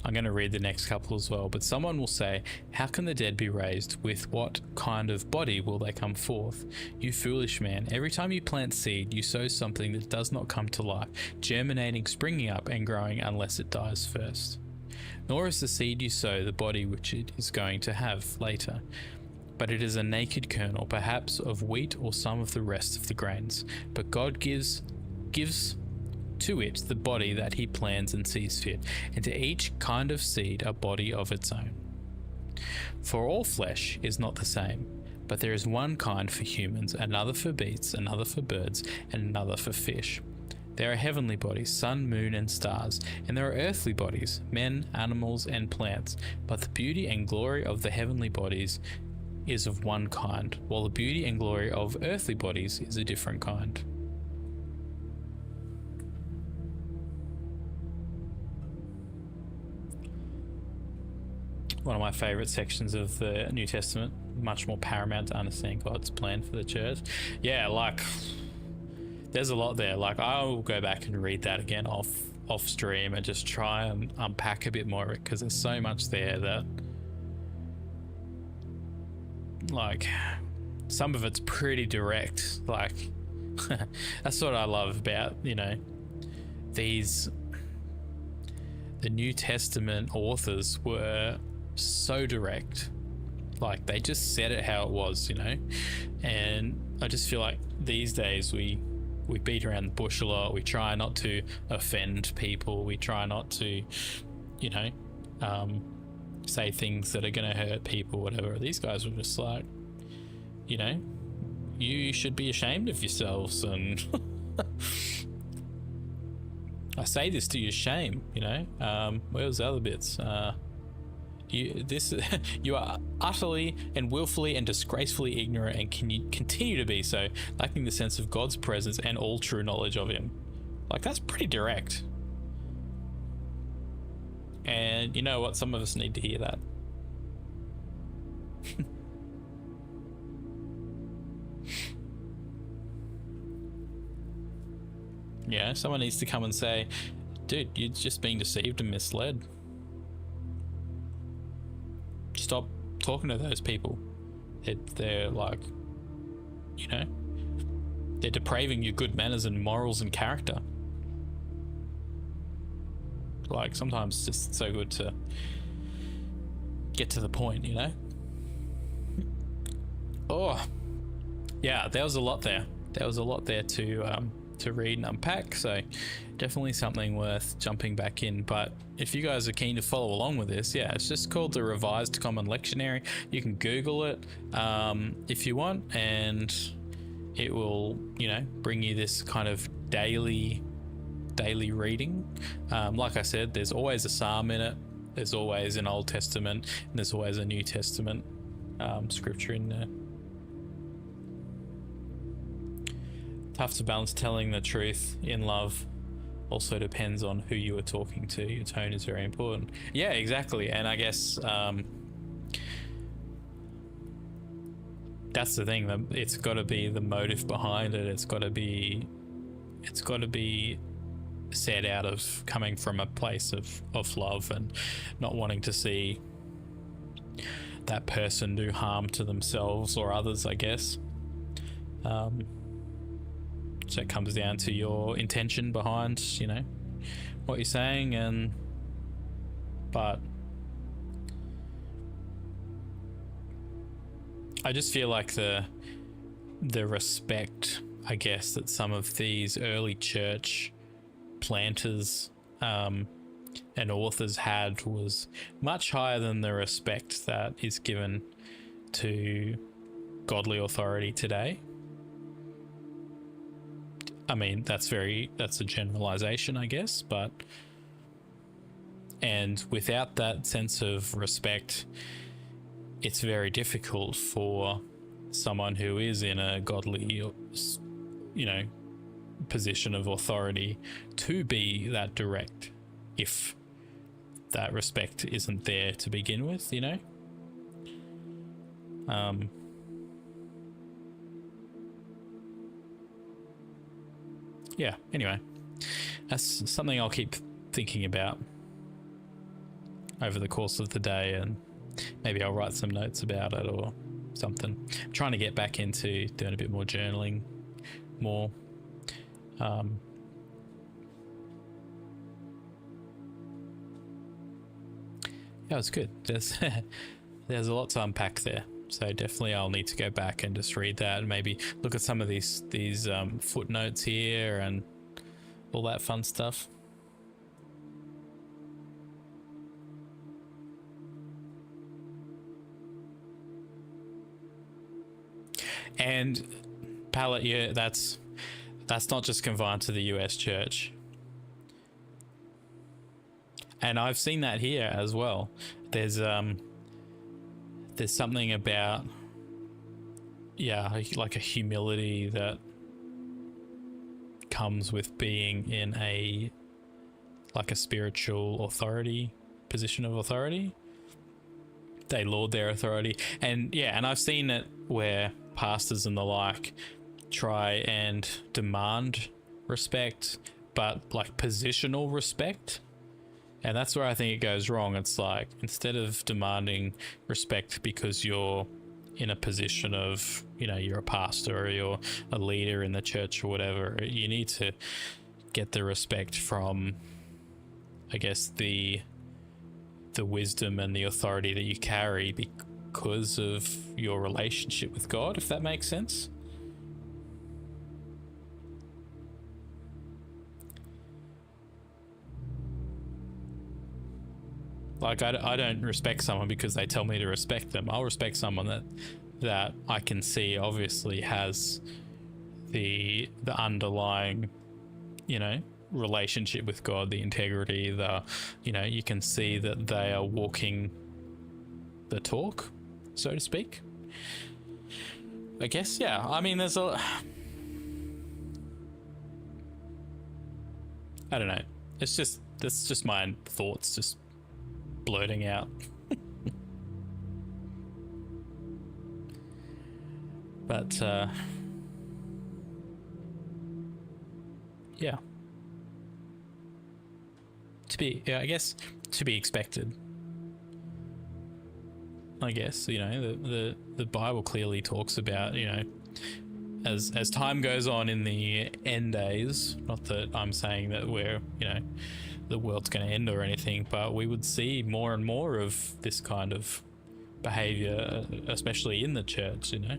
I'm going to read the next couple as well. But someone will say, how can the dead be raised? With what kind of body will they come forth? You foolish man, every time you plant seed, you sow something that does not come to life, germinating, springing up, and growing unless it dies first. Nor is the seed you sow the body which it is going to have later, but it is a naked kernel, perhaps of wheat or some of the rest of the grains. But God gives to it the body that he plans and sees fit, and to each kind of seed a body of its own. For all flesh is not the same, but there is one kind for humans, another for beasts, another for birds, and another for fish. There are heavenly bodies, sun, moon, and stars, and there are earthly bodies, men, animals, and plants, but the beauty and glory of the heavenly bodies is of one kind, while the beauty and glory of earthly bodies is a different kind. One of my favorite sections of the New Testament, much more paramount to understand God's plan for the church. Yeah, there's a lot there. I'll go back and read that again off stream and just try and unpack a bit more of it, because there's so much there that some of it's pretty direct. That's what I love about the New Testament authors were so direct. They just said it how it was, and I just feel like these days we beat around the bush a lot. We try not to offend people. We try not to say things that are going to hurt people, whatever. These guys were just you should be ashamed of yourselves, and I say this to your shame. Where was the other bits? You are utterly and willfully and disgracefully ignorant, and can you continue to be so, lacking the sense of God's presence and all true knowledge of him. That's pretty direct. And you know what? Some of us need to hear that. Someone needs to come and say, dude, you're just being deceived and misled. Stop talking to those people. They're you know? They're depraving your good manners and morals and character. Like, sometimes it's just so good to get to the point, you know? Oh, yeah, there was a lot there. There was a lot there to read and unpack, so definitely something worth jumping back in. But if you guys are keen to follow along with this, yeah, it's just called the Revised Common Lectionary. You can Google it if you want, and it will, you know, bring you this kind of daily reading. Like I said, there's always a psalm in it, there's always an Old Testament, and there's always a New Testament scripture in there. Tough to balance telling the truth in love. Also depends on who you are talking to. Your tone is very important. Yeah, exactly. And I guess that's the thing. It's got to be the motive behind it. It's got to be said out of coming from a place of love and not wanting to see that person do harm to themselves or others, I guess. So it comes down to your intention behind, you know, what you're saying. But I just feel like the respect, I guess, that some of these early church planters and authors had was much higher than the respect that is given to godly authority today. I mean, that's a generalization, I guess, but and without that sense of respect, it's very difficult for someone who is in a godly, you know, position of authority to be that direct if that respect isn't there to begin with, you know. Yeah, anyway, that's something I'll keep thinking about over the course of the day, and maybe I'll write some notes about it or something. I'm trying to get back into doing a bit more journaling more. Yeah, it's good. There's a lot to unpack there. So definitely I'll need to go back and just read that and maybe look at some of these footnotes here and all that fun stuff. And palette, yeah, that's not just confined to the US church. And I've seen that here as well. There's something about, yeah, like a humility that comes with being in a spiritual authority, position of authority. They lord their authority. And yeah, and I've seen it where pastors and the like try and demand respect, but like positional respect. And that's where I think it goes wrong. It's like, instead of demanding respect because you're in a position of, you know, you're a pastor or you're a leader in the church or whatever, you need to get the respect from, I guess, the wisdom and the authority that you carry because of your relationship with God, if that makes sense. Like, I don't respect someone because they tell me to respect them. I'll respect someone that I can see obviously has the underlying, you know, relationship with God, the integrity, you know, you can see that they are walking the talk, so to speak. I guess, yeah. I mean, I don't know. That's just my thoughts, just blurting out. But yeah, I guess to be expected. I guess, you know, the Bible clearly talks about, you know, as time goes on in the end days, not that I'm saying that we're, you know, the world's going to end or anything, but we would see more and more of this kind of behavior, especially in the church, you know.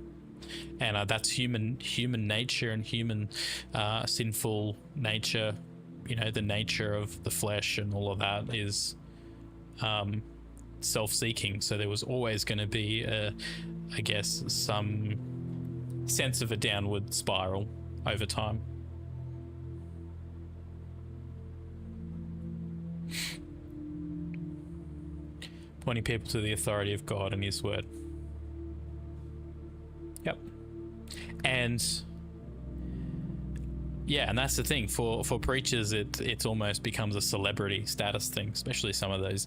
And that's human nature and human sinful nature, you know, the nature of the flesh and all of that is self-seeking. So there was always going to be I guess some sense of a downward spiral over time. Pointing people to the authority of God and his word. Yep. And yeah, and that's the thing for preachers, it almost becomes a celebrity status thing, especially some of those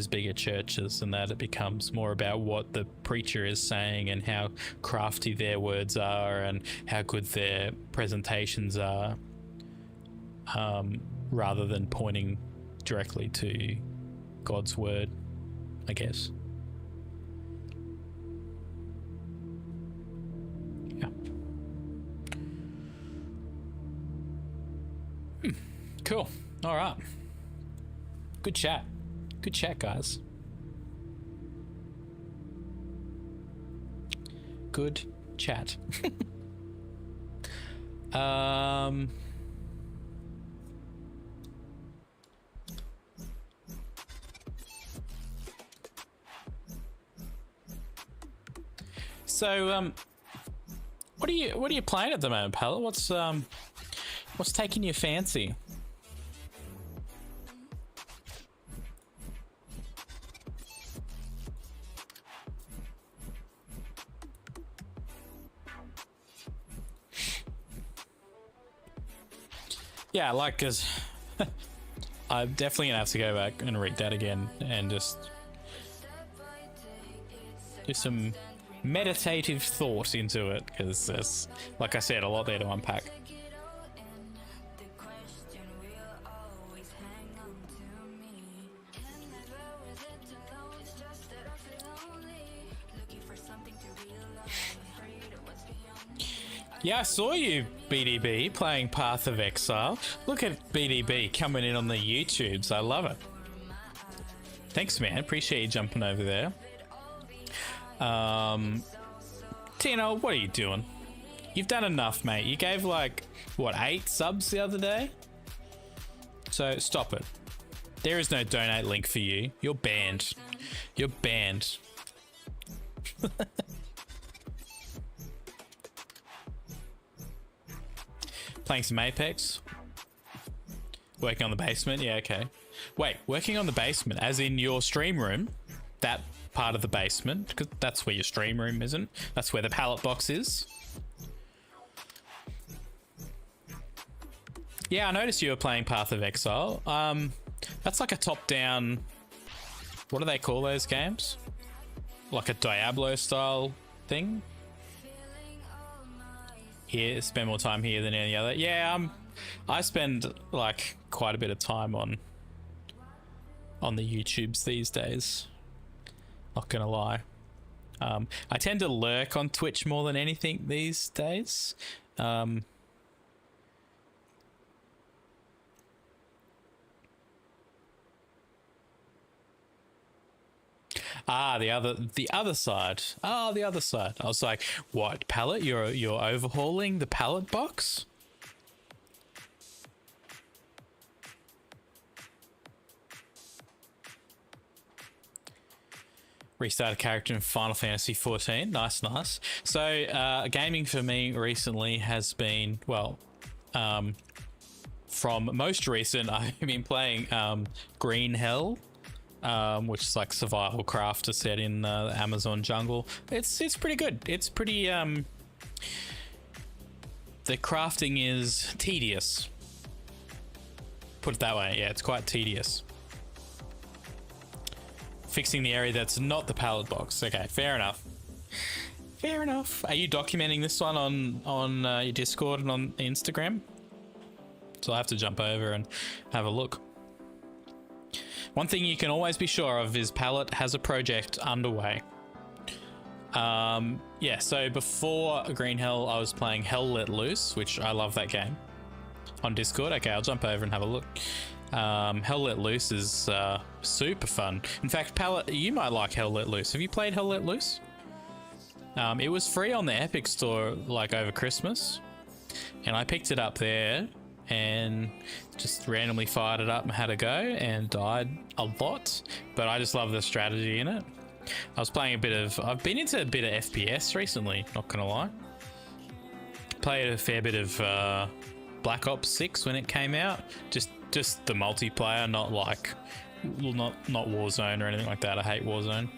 bigger churches, and that it becomes more about what the preacher is saying and how crafty their words are and how good their presentations are, rather than pointing directly to God's word, I guess. Cool. All right. Good chat. Good chat, guys. Good chat. So what are you playing at the moment, Pella? What's taking your fancy? Yeah, like, cause I'm definitely gonna have to go back and read that again and just do some meditative thought into it, because there's, like I said, a lot there to unpack. Yeah, I saw you, BDB, playing Path of Exile. Look at BDB coming in on the YouTubes. I love it. Thanks, man. Appreciate you jumping over there. Tino, what are you doing? You've done enough, mate. You gave, like, what, 8 subs the other day? So, stop it. There is no donate link for you. You're banned. You're banned. Playing some Apex. Working on the basement. Yeah, okay. Wait, working on the basement as in your stream room? That part of the basement? Because that's where your stream room isn't. That's where the pallet box is. Yeah, I noticed you were playing Path of Exile. That's like a top-down... What do they call those games? Like a Diablo style thing? Here, spend more time here than any other. Yeah, I spend like quite a bit of time on the YouTubes these days. Not gonna lie. I tend to lurk on Twitch more than anything these days. The other side. Ah, the other side. I was like, what, pallet? You're overhauling the pallet box? Restart a character in Final Fantasy 14. Nice, nice. So, gaming for me recently has been, well, from most recent, I've been playing Green Hell. Which is like survival crafter set in the Amazon jungle. It's pretty good. It's pretty the crafting is tedious. Put it that way. Yeah, it's quite tedious. Fixing the area that's not the pallet box. Okay, fair enough. Fair enough. Are you documenting this one on your Discord and on Instagram? So I have to jump over and have a look. One thing you can always be sure of is Pallet has a project underway. Yeah, so before Green Hell, I was playing Hell Let Loose, which I love that game on Discord. Okay, I'll jump over and have a look. Hell Let Loose is super fun. In fact, Pallet, you might like Hell Let Loose. Have you played Hell Let Loose? It was free on the Epic Store like over Christmas, and I picked it up there and just randomly fired it up and had a go and died a lot, but I just love the strategy in it. I was playing I've been into a bit of FPS recently, not gonna lie. Played a fair bit of Black Ops 6 when it came out. Just the multiplayer, not Warzone or anything like that. I hate Warzone.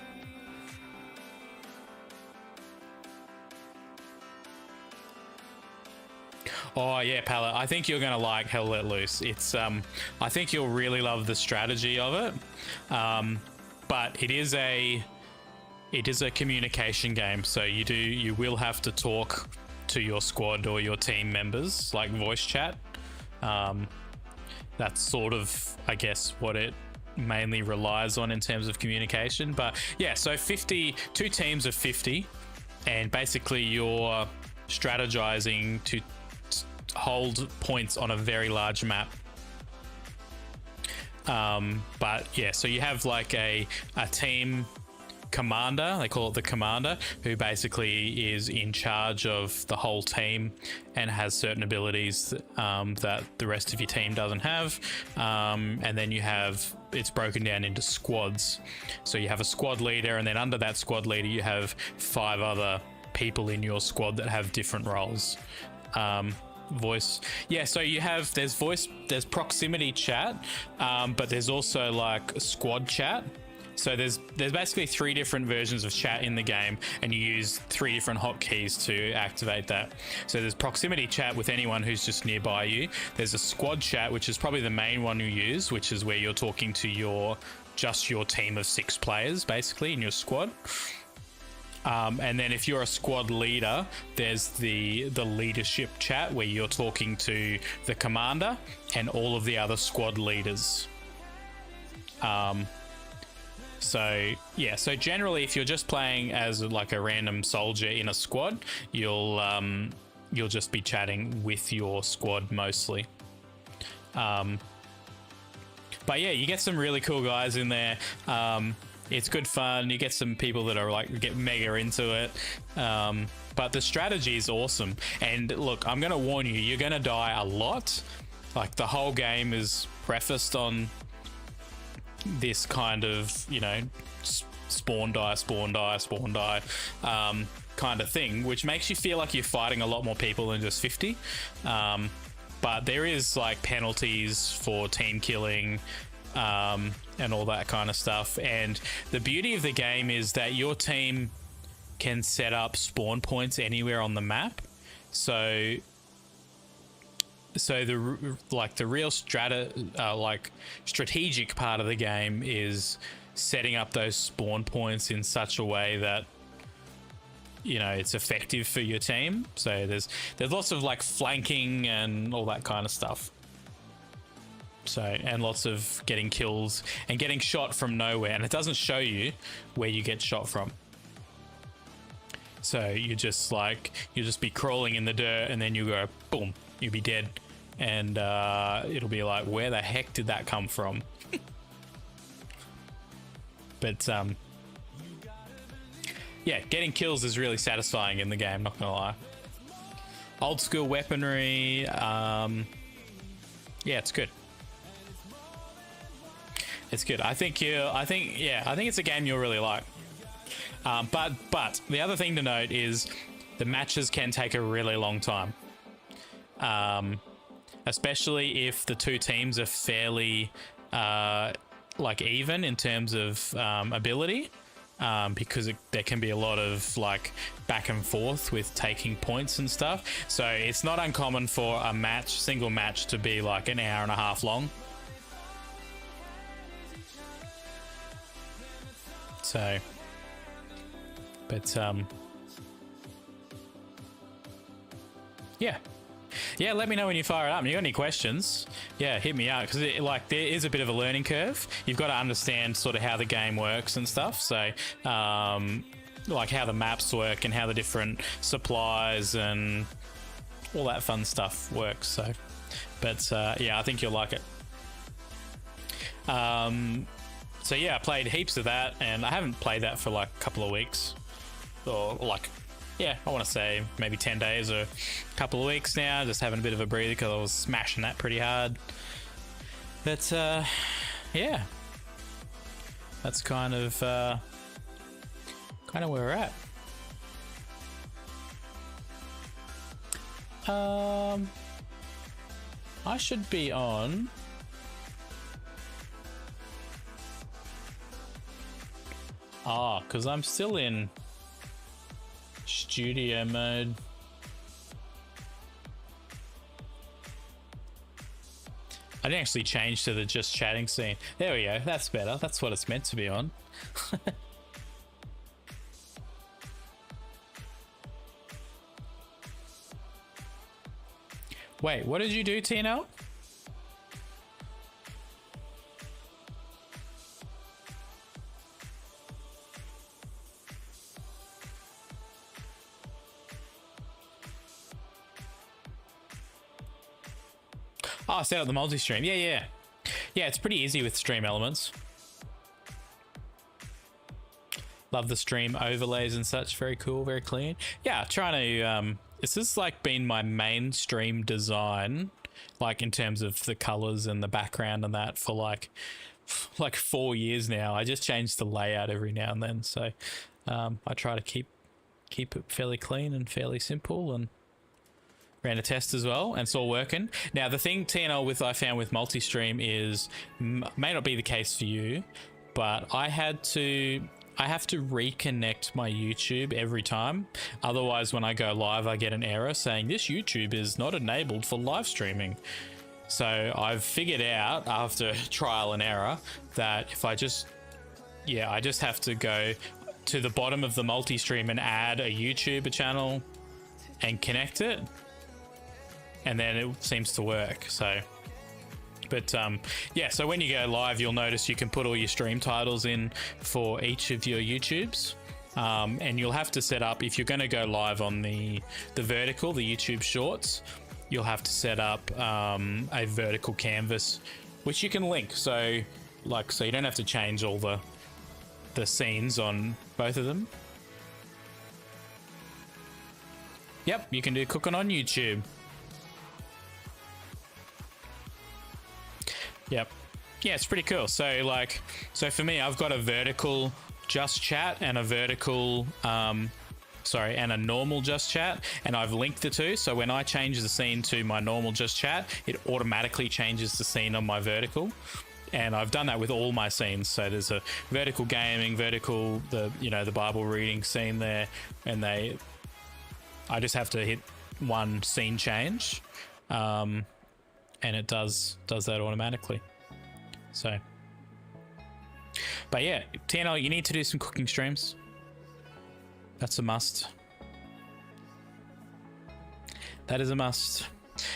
Oh yeah, Pallet, I think you're gonna like Hell Let Loose. It's I think you'll really love the strategy of it. But it is a communication game, so you will have to talk to your squad or your team members, like voice chat. That's sort of, I guess, what it mainly relies on in terms of communication. But yeah, so 2 teams of 50, and basically you're strategizing to hold points on a very large map. But yeah, so you have like a team commander, they call it the commander, who basically is in charge of the whole team and has certain abilities that the rest of your team doesn't have. And then it's broken down into squads. So you have a squad leader, and then under that squad leader you have 5 other people in your squad that have different roles. Voice, yeah, so there's proximity chat, but there's also like squad chat. So there's basically 3 different versions of chat in the game, and you use 3 different hotkeys to activate that. So there's proximity chat with anyone who's just nearby you. There's a squad chat, which is probably the main one you use, which is where you're talking to your team of 6 players basically in your squad. And then if you're a squad leader, there's the leadership chat, where you're talking to the commander and all of the other squad leaders. So yeah, so generally if you're just playing as like a random soldier in a squad, you'll just be chatting with your squad mostly. But yeah, you get some really cool guys in there. It's good fun. You get some people that are like get mega into it. But the strategy is awesome. And look, I'm going to warn you, you're going to die a lot. Like the whole game is prefaced on this kind of, spawn die kind of thing, which makes you feel like you're fighting a lot more people than just 50. But there is like penalties for team killing, and all that kind of stuff. And the beauty of the game is that your team can set up spawn points anywhere on the map. So the real strategic part of the game is setting up those spawn points in such a way that it's effective for your team. So there's lots of like flanking and all that kind of stuff. So, and lots of getting kills and getting shot from nowhere, and it doesn't show you where you get shot from. So you'll just be crawling in the dirt, and then you go boom, you'll be dead, and it'll be like, where the heck did that come from? But yeah, getting kills is really satisfying in the game, not gonna lie. Old school weaponry, yeah, it's good. It's good. I think it's a game you'll really like. But the other thing to note is the matches can take a really long time. Especially if the 2 teams are fairly like even in terms of ability, because there can be a lot of like back and forth with taking points and stuff. So it's not uncommon for a single match to be like an hour and a half long. So, but yeah, let me know when you fire it up. And you got any questions? Yeah, hit me up, because there is a bit of a learning curve. You've got to understand sort of how the game works and stuff. So like how the maps work and how the different supplies and all that fun stuff works. So, but yeah, I think you'll like it. So yeah, I played heaps of that, and I haven't played that for like a couple of weeks, or like, yeah, I want to say maybe 10 days or a couple of weeks now, just having a bit of a breather because I was smashing that pretty hard. But yeah, that's kind of where we're at. I should be on. Because I'm still in studio mode. I didn't actually change to the just chatting scene. There we go. That's better. That's what it's meant to be on. Wait, what did you do, TNL? Oh, set up the multi-stream. Yeah. Yeah, it's pretty easy with stream elements. Love the stream overlays and such. Very cool, very clean. Yeah, trying to... this has like been my main stream design, like in terms of the colors and the background and that, for like 4 years now. I just change the layout every now and then. So I try to keep it fairly clean and fairly simple, and ran a test as well, and it's all working. Now, the thing, TNL, I found with multi-stream is, may not be the case for you, but I have to reconnect my YouTube every time. Otherwise, when I go live, I get an error saying this YouTube is not enabled for live streaming. So I've figured out, after trial and error, that if I just have to go to the bottom of the multi-stream and add a YouTube channel and connect it, and then it seems to work. So, but yeah, so when you go live, you'll notice you can put all your stream titles in for each of your YouTubes, and you'll have to set up, if you're going to go live on the vertical, the YouTube Shorts, you'll have to set up a vertical canvas, which you can link. So you don't have to change all the scenes on both of them. Yep, you can do cooking on YouTube. Yep. Yeah, it's pretty cool. So for me, I've got a vertical just chat and a vertical, and a normal just chat, and I've linked the two. So when I change the scene to my normal just chat, it automatically changes the scene on my vertical. And I've done that with all my scenes. So there's a vertical gaming, vertical, the Bible reading scene there, and I just have to hit one scene change. And it does that automatically. So, but yeah, TNL, you need to do some cooking streams. That's a must. That is a must.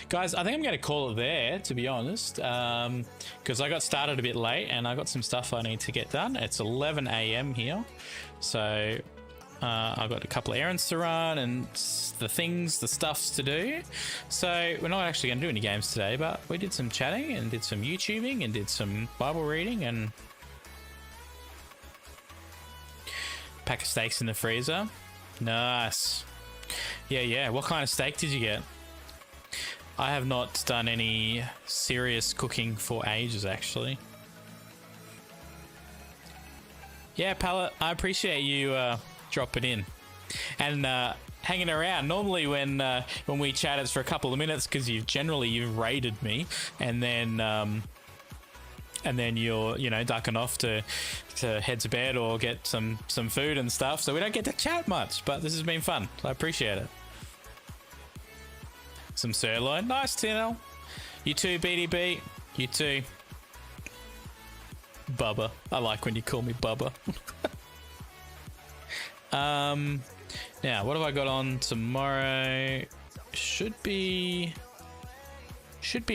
Guys, I think I'm going to call it there, to be honest, because I got started a bit late and I got some stuff I need to get done. It's 11 a.m. here, so I've got a couple of errands to run and the stuffs to do. So we're not actually going to do any games today, but we did some chatting and did some YouTubing and did some Bible reading and pack of steaks in the freezer. Nice. Yeah. What kind of steak did you get? I have not done any serious cooking for ages, actually. Yeah, Pallet, I appreciate you drop it in and hanging around. Normally when we chat, it's for a couple of minutes because you've raided me, and then you're ducking off to head to bed or get some food and stuff, so we don't get to chat much, but this has been fun. I appreciate it. Some sirloin. Nice, TNL. You too, BDB. You too, Bubba. I like when you call me Bubba. Now, what have I got on tomorrow? Should be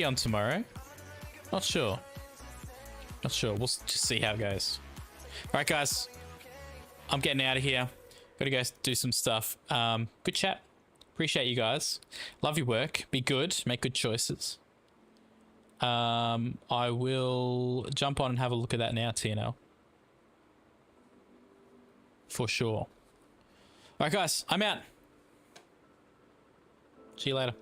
on tomorrow. Not sure. We'll just see how it goes. All right, guys. I'm getting out of here. Got Gotta go do some stuff. Good chat. Appreciate you guys. Love your work. Be good. Make good choices. I will jump on and have a look at that now, TNL. For sure. All right, guys. I'm out. See you later.